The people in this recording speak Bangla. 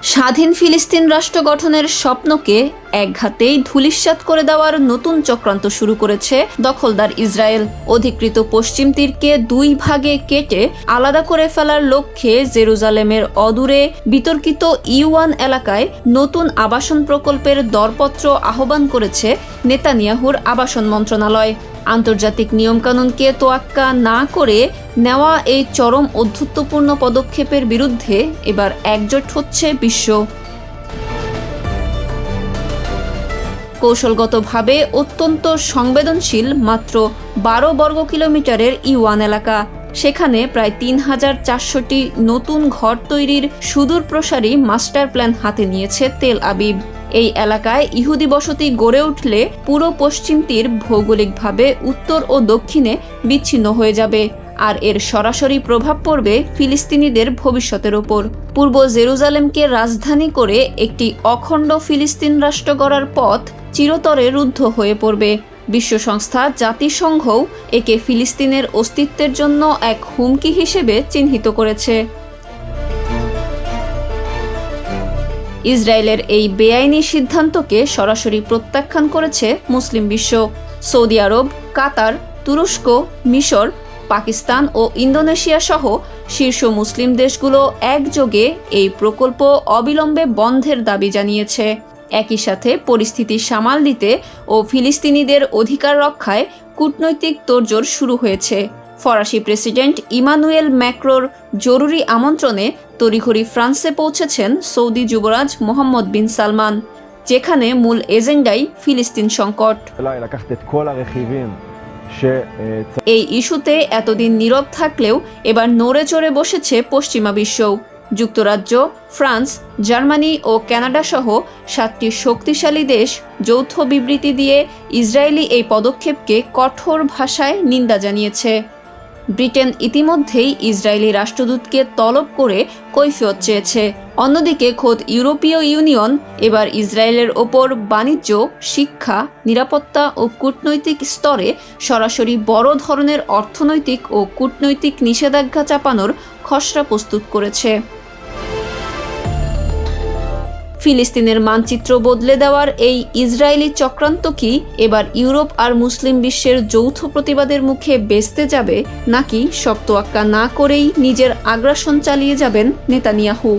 স্বাধীন ফিলিস্তিন রাষ্ট্র গঠনের স্বপ্নকে একঘাতেই ধূলিসাৎ করে দেওয়ার নতুন চক্রান্ত শুরু করেছে দখলদার ইসরায়েল। অধিকৃত পশ্চিম তীরকে দুই ভাগে কেটে আলাদা করে ফেলার লক্ষ্যে জেরুজালেমের অদূরে বিতর্কিত E1 এলাকায় নতুন আবাসন প্রকল্পের দরপত্র আহ্বান করেছে নেতানিয়াহুর আবাসন মন্ত্রণালয়। আন্তর্জাতিক নিয়মকানুনকে তোয়াক্কা না করে নেওয়া এই চরম অধ্যত্বপূর্ণ পদক্ষেপের বিরুদ্ধে এবার একজোট হচ্ছে বিশ্ব। কৌশলগতভাবে অত্যন্ত সংবেদনশীল মাত্র 12 বর্গ কিলোমিটারের E1 এলাকা, সেখানে প্রায় ৩,৪০০টি নতুন ঘর তৈরির সুদূর প্রসারী মাস্টার প্ল্যান হাতে নিয়েছে তেল আবিব। এই এলাকায় ইহুদি বসতি গড়ে উঠলে পুরো পশ্চিম তীর ভৌগোলিকভাবে উত্তর ও দক্ষিণে বিচ্ছিন্ন হয়ে যাবে, আর এর সরাসরি প্রভাব পড়বে ফিলিস্তিনিদের ভবিষ্যতের ওপর। পূর্ব জেরুজালেমকে রাজধানী করে একটি অখণ্ড ফিলিস্তিন রাষ্ট্র গড়ার পথ চিরতরে রুদ্ধ হয়ে পড়বে। বিশ্ব সংস্থা জাতিসংঘও একে ফিলিস্তিনের অস্তিত্বের জন্য এক হুমকি হিসেবে চিহ্নিত করেছে। ইসরায়েলের এই বেআইনি সিদ্ধান্তকে সরাসরি প্রত্যাখ্যান করেছে মুসলিম বিশ্ব। সৌদি আরব, কাতার, তুরস্ক, মিশর, পাকিস্তান ও ইন্দোনেশিয়া সহ শীর্ষ মুসলিম দেশগুলো একযোগে এই প্রকল্প অবিলম্বে বন্ধের দাবি জানিয়েছে। একই সাথে পরিস্থিতি সামাল দিতে ও ফিলিস্তিনিদের অধিকার রক্ষায় কূটনৈতিক তোড়জোড় শুরু হয়েছে। ফরাসি প্রেসিডেন্ট ইমানুয়েল ম্যাক্রোর জরুরি আমন্ত্রণে তড়িঘড়ি ফ্রান্সে পৌঁছেছেন সৌদি যুবরাজ মোহাম্মদ বিন সালমান, যেখানে মূল এজেন্ডাই ফিলিস্তিন সংকট। এই ইস্যুতে এতদিন নীরব থাকলেও এবার নড়ে চড়ে বসেছে পশ্চিমা বিশ্বও। যুক্তরাজ্য, ফ্রান্স, জার্মানি ও কানাডা সহ 7টি শক্তিশালী দেশ যৌথ বিবৃতি দিয়ে ইসরায়েলি এই পদক্ষেপকে কঠোর ভাষায় নিন্দা জানিয়েছে। ব্রিটেন ইতিমধ্যেই ইসরায়েলি রাষ্ট্রদূতকে তলব করে কৈফিয়ত চেয়েছে। অন্যদিকে খোদ ইউরোপীয় ইউনিয়ন এবার ইসরায়েলের ওপর বাণিজ্য, শিক্ষা, নিরাপত্তা ও কূটনৈতিক স্তরে সরাসরি বড় ধরনের অর্থনৈতিক ও কূটনৈতিক নিষেধাজ্ঞা চাপানোর খসড়া প্রস্তুত করেছে। ফিলিস্তিনের মানচিত্র বদলে দেওয়ার এই ইসরায়েলি চক্রান্ত কি এবার ইউরোপ আর মুসলিম বিশ্বের যৌথ প্রতিবাদের মুখে বেস্তে যাবে, নাকি সব তোয়াক্কা না করেই নিজের আগ্রাসন চালিয়ে যাবেন নেতানিয়াহু?